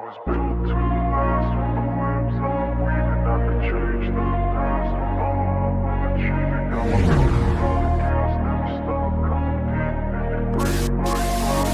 was built to last with the webs I'm weaving. I could change the past with all I'm achieving. Got my foot on the gas, never stop competing. If you break my heart,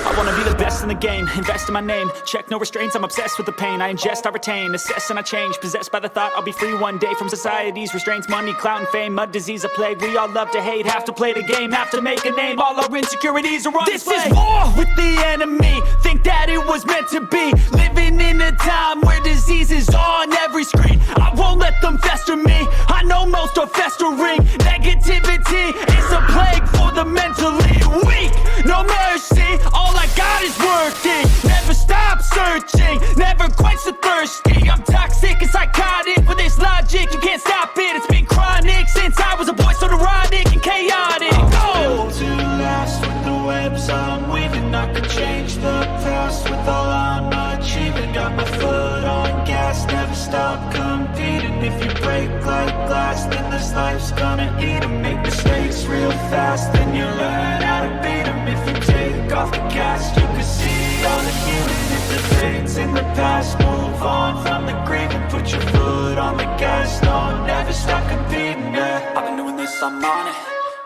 I wanna be the best in the game, invest in my name. Check no restraints, I'm obsessed with the pain. I ingest, I retain, assess and I change. Possessed by the thought I'll be free one day from society's restraints. Money, clout and fame, mud, disease, a plague. We all love to hate, have to play the game, have to make a name. All our insecurities are on display. This is war with the enemy, think that it was meant to be. Living in a time where disease is on every screen. I won't let them fester me, I know most are festering. Negativity is a plague for the mentally weak. No mercy, all I got is working. Never stop searching, never quench the thirsty. I'm toxic and psychotic with this logic, you can't stop it. It's been chronic since I was a boy, so neurotic and chaotic. Go! To last with the webs I'm weaving. I could change the past with all I'm achieving. Got my foot on gas, never stop competing. If you break like glass, then this life's gonna eat 'em. Make mistakes real fast, then you learn how to beat 'em. If you take off the cast, you can see all the healing. If the fate's in the past, move on from the grieving. Put your foot on the gas, no, never stop competing, yeah. I've been doing this, I'm on it,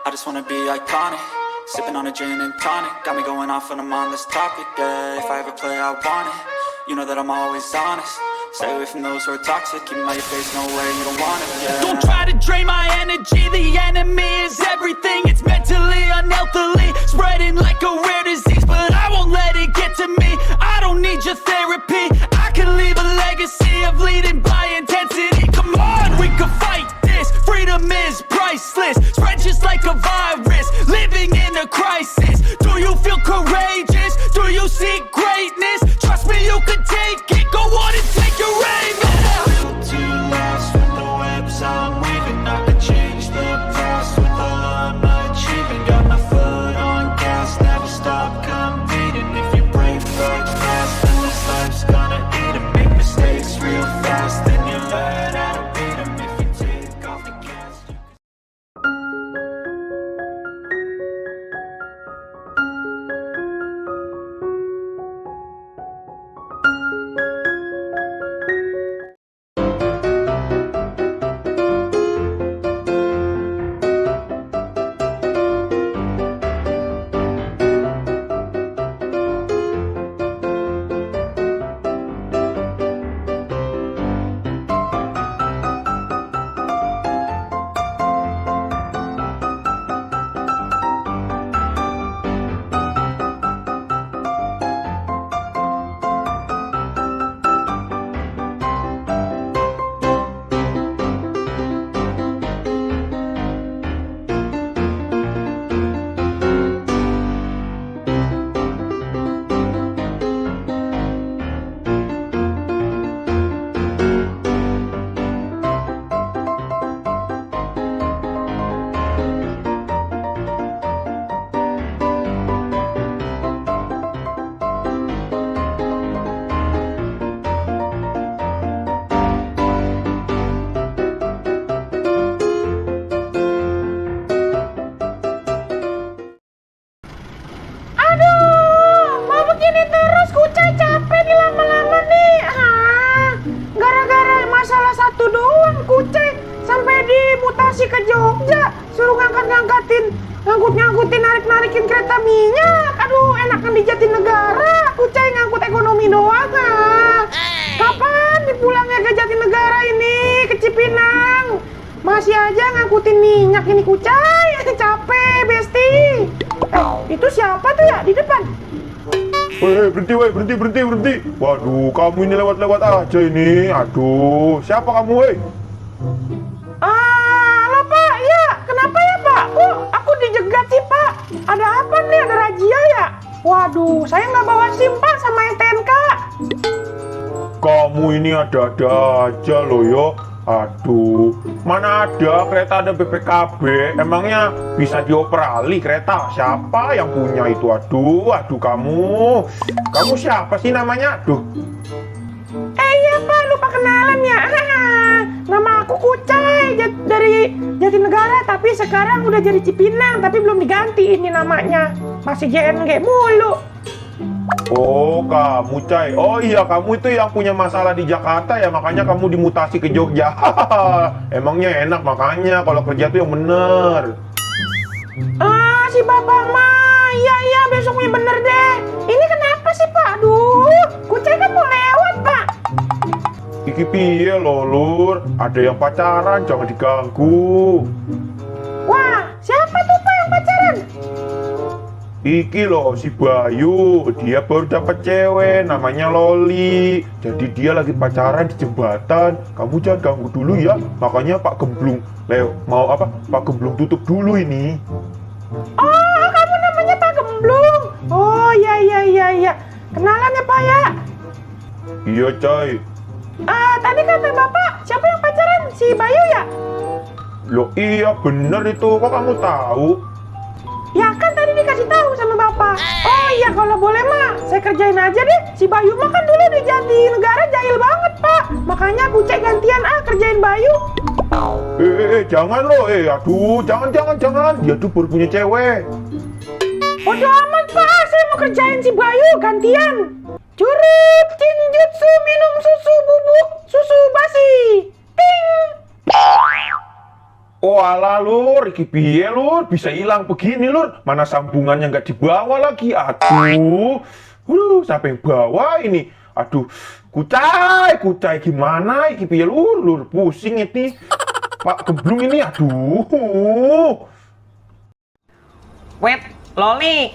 I just wanna be iconic. Sipping on a gin and tonic, got me going off when I'm on this topic, yeah. If I ever play, I want it, you know that I'm always honest. Stay away from those who are toxic, keep 'em out your face, no way, you don't want it, yeah. Don't try to drain my energy, the enemy is everything. It's mentally, unhealthily, spreading like a rare disease. But I won't let it get to me, I don't need your therapy. I can leave a legacy of leading by intensity. Come on, we can fight this, freedom is priceless. Spread just like a virus, living in a crisis. Do you feel courageous? Do you seek greatness? Trust me, you can take it, go on and take your aim, yeah. Built to last with the webs I'm weaving. I could change the past with all I'm achieving. Got my foot on gas, never stop competing. If you break like glass, then this life's gonna eat 'em. Make mistakes real fast, then you learn how to beat 'em. If you take off the gas, you dimutasi ke Jogja, suruh ngangkutin, narik-narikin kereta minyak. Aduh, enakan di Jatinegara, Kucai ngangkut ekonomi doang. Kapan dipulangnya ke Jatinegara ini, ke Cipinang? Masih aja ngangkutin minyak ini Kucai, capek, Besti. Itu siapa tuh ya di depan? Berhenti. Waduh, kamu ini lewat-lewat aja ini. Aduh, siapa kamu, weh? Halo Pak, ya kenapa ya Pak? Kok aku dijegat sih Pak? Ada apa nih, ada razia ya? Waduh, saya nggak bawa SIM Pak sama STNK. Kamu ini ada-ada aja loh yo. Aduh, mana ada kereta ada BPKB? Emangnya bisa dioperali kereta? Siapa yang punya itu? Aduh kamu siapa sih namanya? Aduh. Iya Pak, lupa kenalan ya. Nama aku Kucai dari Jatinegara, tapi sekarang udah jadi Cipinang, tapi belum diganti ini namanya. Masih JNG mulu. Oh, kamu Cai. Oh iya, kamu itu yang punya masalah di Jakarta ya, makanya kamu dimutasi ke Jogja. Emangnya enak makanya kalau kerja tuh yang bener. Ah, si bapak mah. Iya, besoknya bener deh. Ini kenapa sih, Pak? Aduh, Kucai kan mau lewat, Pak. Iki piye loh, Lur? Ada yang pacaran, jangan diganggu. Wah, siapa tuh, Pak, yang pacaran? Iki loh, si Bayu. Dia baru dapat cewek, namanya Loli. Jadi dia lagi pacaran di jembatan. Kamu jangan ganggu dulu ya. Makanya Pak Gemblung, mau apa? Pak Gemblung tutup dulu ini. Oh, kamu namanya Pak Gemblung. Oh, iya. Kenalan ya, Pak ya? Iya, Cai. Tadi kata Bapak, siapa yang pacaran? Si Bayu ya? Loh iya bener itu, kok kamu tahu? Ya kan tadi dikasih tahu sama Bapak. Oh iya, kalau boleh mah, saya kerjain aja deh. Si Bayu mah kan dulu di Jatinegara jahil banget, Pak. Makanya Kucai gantian kerjain Bayu. Jangan loh, aduh, jangan. Dia tuh baru punya cewek. Bodo amat, Pak. Saya mau kerjain si Bayu gantian. Curut Jinjutsu minum susu bubuk susu basi. Ting. Oh alah Lur, iki piye Lur? Bisa hilang begini Lur. Mana sambungannya nggak dibawa lagi? Aduh, sampai bawa ini. Aduh, Kucai gimana? Iki piye Lur, pusing ini. Pak Gemblung ini, aduh. Wait, Loli,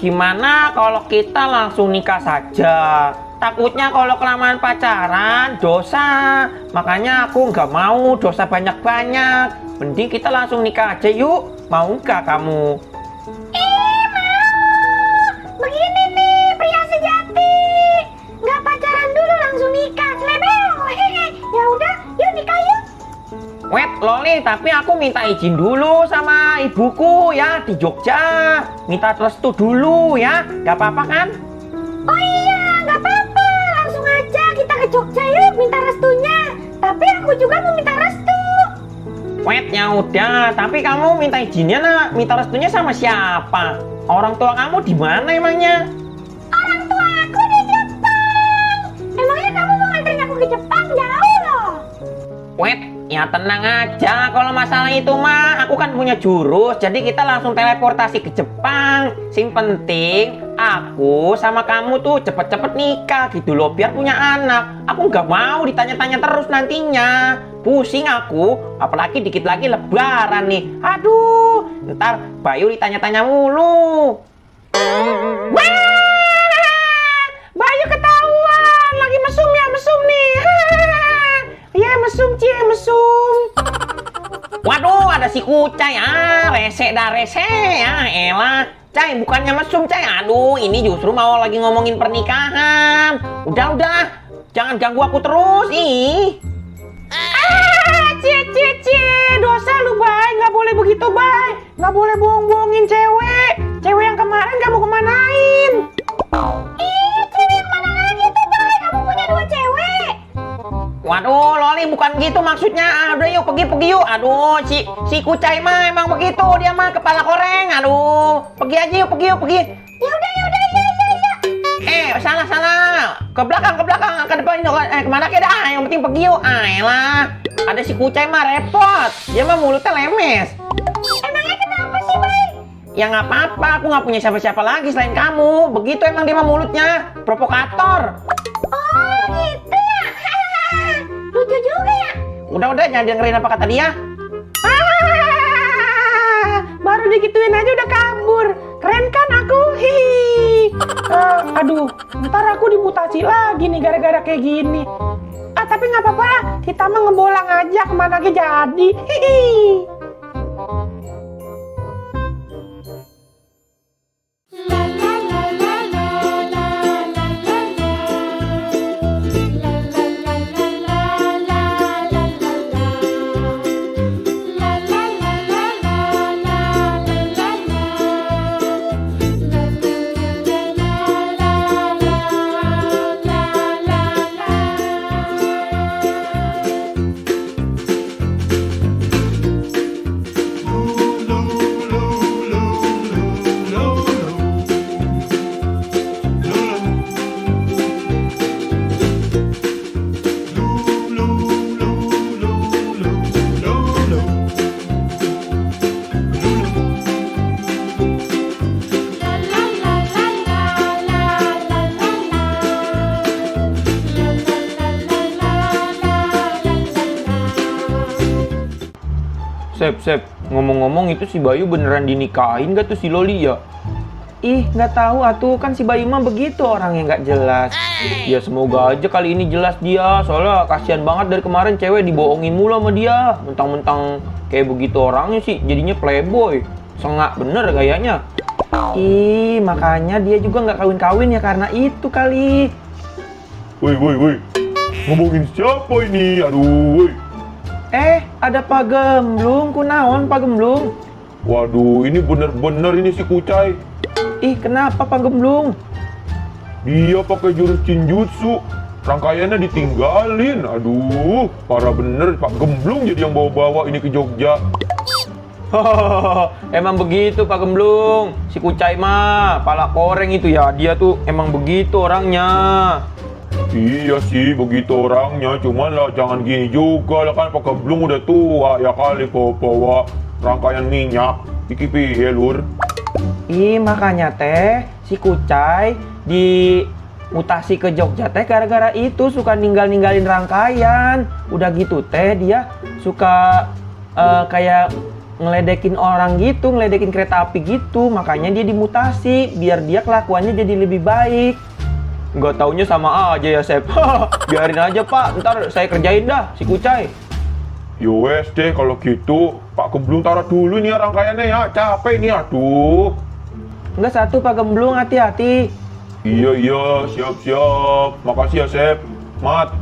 gimana kalau kita langsung nikah saja? Takutnya kalau kelamaan pacaran, dosa. Makanya aku nggak mau dosa banyak-banyak. Mending kita langsung nikah aja yuk. Mau nggak kamu? Mau. Begini nih, pria sejati. Nggak pacaran dulu langsung nikah. Selebel. Ya udah, yuk nikah yuk. Wait, Loli, tapi aku minta izin dulu sama ibuku ya di Jogja. Minta restu dulu ya, nggak apa-apa kan? Oh iya, nggak apa-apa. Langsung aja kita ke Jogja yuk minta restunya. Tapi aku juga mau minta restu. Wait, ya udah. Tapi kamu minta izinnya nak, minta restunya sama siapa? Orang tua kamu di mana emangnya? Orang tua aku di Jepang. Emangnya kamu mau nganterin aku ke Jepang? Jauh loh. Wait, ya tenang aja. Kalau masalah itu mah, aku kan punya jurus. Jadi kita langsung teleportasi ke Jepang. Sing penting, aku sama kamu tuh cepet-cepet nikah gitu loh. Biar punya anak. Aku nggak mau ditanya-tanya terus nantinya. Pusing aku. Apalagi dikit lagi lebaran nih. Aduh, ntar Bayu ditanya-tanya mulu. Wah, Bayu ketahuan. Lagi mesum nih. Iya, mesum. Waduh, ada si Kucai. Rese ya. Elah. Cai, bukannya mesum, Cai. Aduh, ini justru mau lagi ngomongin pernikahan. Udah. Jangan ganggu aku terus, ih. Cie. Dosa lu, Bay. Nggak boleh begitu, Bay. Nggak boleh bohong-bohongin cewek. Cewek yang kemarin kamu kemanain? Cewek yang mana lagi tuh, Bay? Kamu punya 2 cewek. Waduh, Loli, bukan gitu maksudnya. Udah yuk, pergi yuk. Aduh, si Kucai mah emang begitu. Dia mah kepala koreng. Aduh, pergi aja yuk, pergi. Ya udah, iya. Salah. Ke belakang, ke depan. Kemana ke dah? Yang penting pergi yuk. Elah. Ada si Kucai mah repot. Dia mah mulutnya lemes. Emangnya kenapa sih, Bay? Ya nggak apa-apa, aku nggak punya siapa-siapa lagi selain kamu. Begitu emang dia mah mulutnya. Provokator. Oh, gitu ya. Lucu juga ya. Udah, jangan dengerin apa kata dia. Baru digituin aja udah kabur. Keren kan aku? Hihi. Aduh, ntar aku dimutasi lagi nih gara-gara kayak gini. Tapi nggak apa-apa lah. Kita mah ngebolang aja kemana aja jadi. Hihi. Sep, ngomong-ngomong itu si Bayu beneran dinikahin gak tuh si Loli ya? Ih, nggak tahu atuh, kan si Bayu mah begitu orang yang nggak jelas. Ya semoga aja kali ini jelas dia, soalnya kasihan banget dari kemarin cewek dibohongin mulu sama dia. Mentang-mentang kayak begitu orangnya sih, jadinya playboy. Sengak bener gayanya. Ih, makanya dia juga nggak kawin-kawin ya karena itu kali. Woi. Ngomongin siapa ini? Aduh, woi. Ada Pak Gemblung, kunaon Pak Gemblung? Waduh, ini bener-bener ini si Kucai. Ih, kenapa Pak Gemblung? Dia pakai jurus Shinjutsu. Rangkaiannya ditinggalin. Aduh, parah bener Pak Gemblung jadi yang bawa-bawa ini ke Jogja. Emang begitu Pak Gemblung. Si Kucai mah pala koreng itu ya. Dia tuh emang begitu orangnya. Iya sih, begitu orangnya. Cuman lah jangan gini juga lah kan Pak Gemblung udah tua ya kali bawa rangkaian minyak. Iki piye lur? Ih, makanya teh si Kucai dimutasi ke Jogja teh gara-gara itu suka ninggalin rangkaian. Udah gitu teh dia suka kayak ngeledekin orang gitu, ngeledekin kereta api gitu. Makanya dia dimutasi biar dia kelakuannya jadi lebih baik. Nggak taunya sama aja ya Sep. Biarin aja Pak, ntar saya kerjain dah si Kucai. Yo wes deh kalau gitu Pak Gemblung taruh dulu nih rangkaiannya ya. Capek nih aduh. Enggak satu Pak Gemblung, hati-hati. Iya, siap. Makasih ya, Sep. Mat.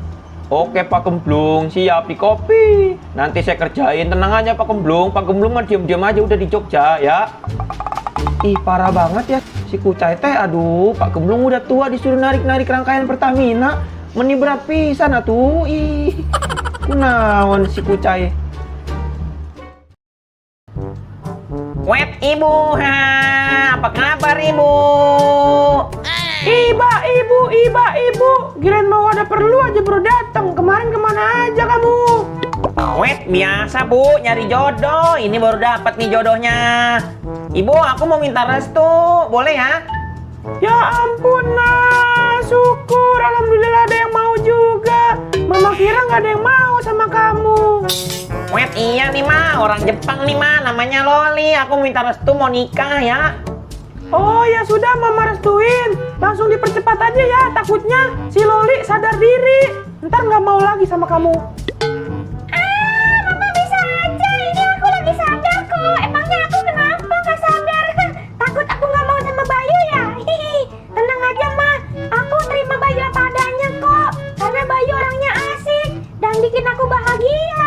Oke Pak Gemblung, siap di kopi. Nanti saya kerjain, tenang aja Pak Gemblung. Pak Gemblung mah diam-diam aja udah di Jogja ya. Ih, parah banget ya si Kucai teh. Aduh, Pak Gemblung udah tua disuruh narik-narik rangkaian Pertamina. Meni berat pisan atuh. Ih, kunaon si Kucai. Wet ibu, apa kabar ibu? Ibu. Kirain mau ada perlu aja baru datang. Kemarin kemana aja kamu? Wet biasa bu, nyari jodoh. Ini baru dapat nih jodohnya. Ibu, aku mau minta restu, boleh ya? Ya ampun, nah, syukur. Alhamdulillah ada yang mau juga. Mama kira nggak ada yang mau sama kamu. Wet iya nih ma, orang Jepang nih ma, namanya Loli. Aku minta restu mau nikah ya. Oh ya sudah, Mama restuin. Langsung dipercepat aja ya, takutnya si Loli sadar diri. Ntar nggak mau lagi sama kamu. Mama bisa aja, ini aku lagi sadar kok. Emangnya aku kenapa nggak sadar? Takut aku nggak mau sama Bayu ya? Hihi, tenang aja Ma, aku terima Bayu apa adanya kok. Karena Bayu orangnya asik dan bikin aku bahagia.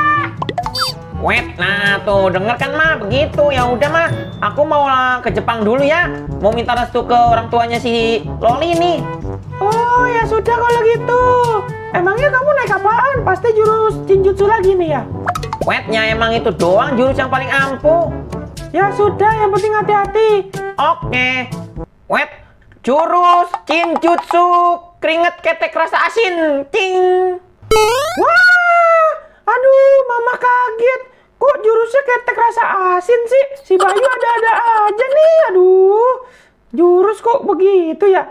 Wet, nah tuh denger kan ma, begitu. Ya udah ma, aku mau ke Jepang dulu ya. Mau minta restu ke orang tuanya si Loli nih. Oh ya sudah kalau gitu. Emangnya kamu naik apaan? Pasti jurus Shinjutsu lagi nih ya? Wetnya emang itu doang jurus yang paling ampuh. Ya sudah, yang penting hati-hati. Oke. Wet, jurus Shinjutsu keringet ketek rasa asin. Ting. Wah, aduh, Mama kaget. Kok jurusnya ketek rasa asin sih? Si Bayu ada-ada aja nih. Aduh, jurus kok begitu ya?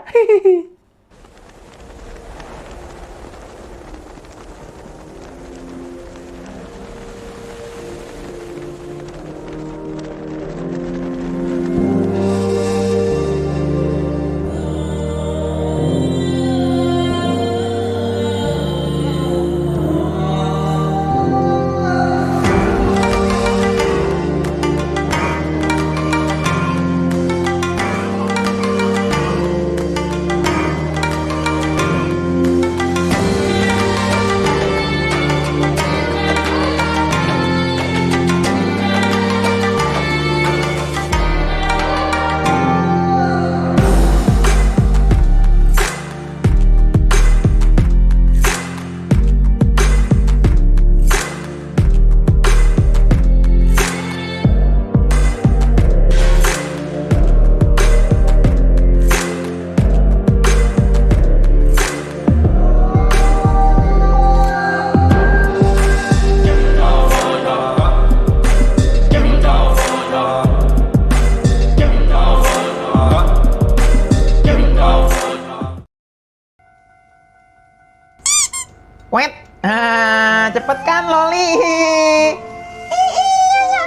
Wet, cepet kan Loli. Iya,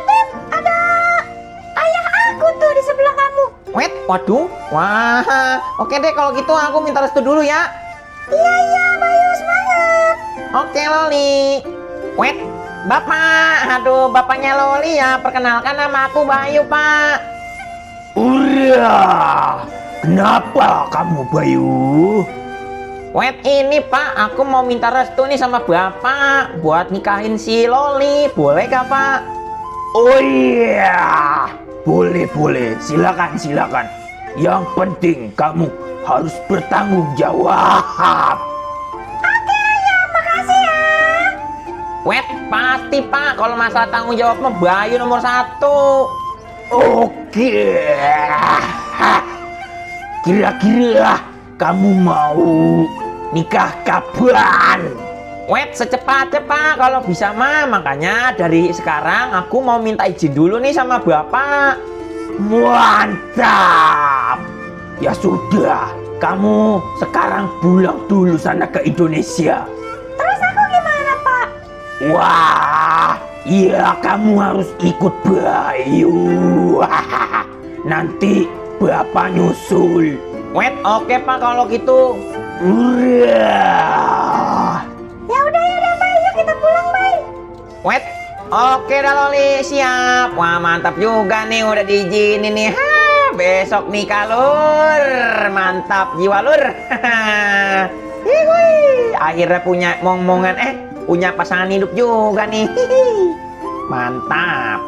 Wet, waduh. Wah, oke deh kalau gitu aku minta restu dulu ya. Iya, Bayu semangat. Oke Loli. Wet, Bapak. Aduh, bapaknya Loli ya. Perkenalkan nama aku Bayu, Pak. Udah, kenapa kamu Bayu? Wet, ini Pak, aku mau minta restu nih sama Bapak buat nikahin si Loli. Boleh gak, Pak? Oh iya, boleh, silakan. Yang penting kamu harus bertanggung jawab. Wet, pasti Pak. Kalau masalah tanggung jawab mah Bayu nomor 1. Oke, kira-kira kamu mau nikah kapan? Wet, secepatnya Pak. Kalau bisa mah, makanya dari sekarang aku mau minta izin dulu nih sama Bapak. Mantap. Ya sudah, kamu sekarang pulang dulu sana ke Indonesia. Terus aku gimana, Pak? Wah, iya kamu harus ikut Bayu. Nanti Bapak nyusul. Wet, oke Pak kalau gitu. Udah. Ya udah, Bay. Yuk kita pulang, Bay. Wet, oke dah Loli, siap. Wah, mantap juga nih udah diizinin nih. Besok nikah Lur. Mantap jiwa Lur. Hihui. Akhirnya punya momongan punya pasangan hidup juga nih. Mantap.